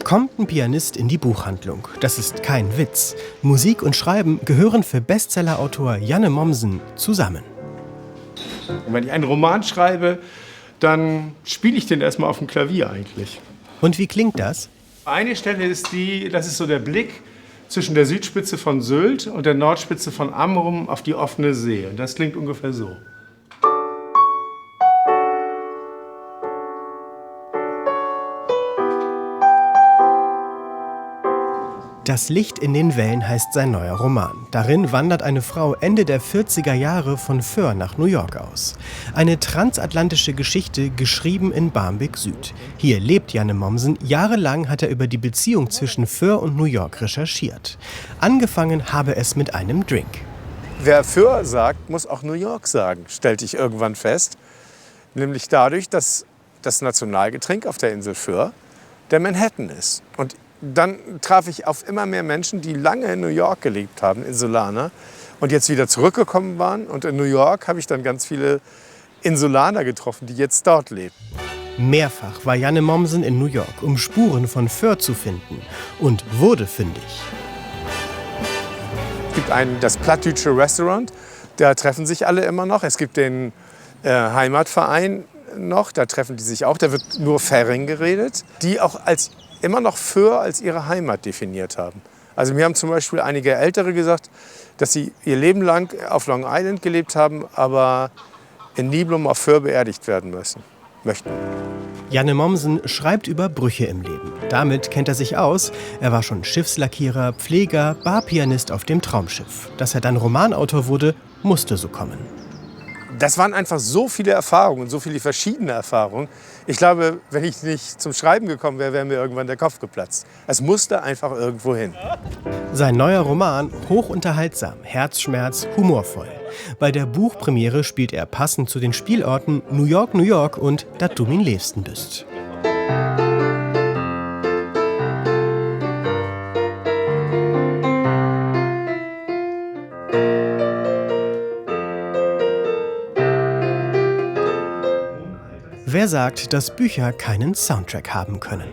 Kommt ein Pianist in die Buchhandlung. Das ist kein Witz. Musik und Schreiben gehören für Bestsellerautor Janne Mommsen zusammen. Und wenn ich einen Roman schreibe, dann spiele ich den erstmal auf dem Klavier eigentlich. Und wie klingt das? Eine Stelle ist das ist so der Blick zwischen der Südspitze von Sylt und der Nordspitze von Amrum auf die offene See. Und das klingt ungefähr so. Das Licht in den Wellen heißt sein neuer Roman. Darin wandert eine Frau Ende der 40er Jahre von Föhr nach New York aus. Eine transatlantische Geschichte, geschrieben in Barmbek Süd. Hier lebt Janne Mommsen. Jahrelang hat er über die Beziehung zwischen Föhr und New York recherchiert. Angefangen habe es mit einem Drink. Wer Föhr sagt, muss auch New York sagen, stellte ich irgendwann fest. Nämlich dadurch, dass das Nationalgetränk auf der Insel Föhr der Manhattan ist. Und dann traf ich auf immer mehr Menschen, die lange in New York gelebt haben, Insulaner, und jetzt wieder zurückgekommen waren. Und in New York habe ich dann ganz viele Insulaner getroffen, die jetzt dort leben. Mehrfach war Janne Mommsen in New York, um Spuren von Föhr zu finden. Und wurde fündig. Es gibt das Plattdeutsche Restaurant, da treffen sich alle immer noch. Es gibt den Heimatverein noch, da treffen die sich auch. Da wird nur Färing geredet, die auch immer noch Föhr als ihre Heimat definiert haben. Also mir haben zum Beispiel einige Ältere gesagt, dass sie ihr Leben lang auf Long Island gelebt haben, aber in Niblum auf Föhr beerdigt werden möchten. Janne Mommsen schreibt über Brüche im Leben. Damit kennt er sich aus. Er war schon Schiffslackierer, Pfleger, Barpianist auf dem Traumschiff. Dass er dann Romanautor wurde, musste so kommen. Das waren einfach so viele Erfahrungen, so viele verschiedene Erfahrungen. Ich glaube, wenn ich nicht zum Schreiben gekommen wäre, wäre mir irgendwann der Kopf geplatzt. Es musste einfach irgendwo hin. Sein neuer Roman, hochunterhaltsam, Herzschmerz, humorvoll. Bei der Buchpremiere spielt er passend zu den Spielorten New York, New York und Dat du min liebsten bist. Wer sagt, dass Bücher keinen Soundtrack haben können?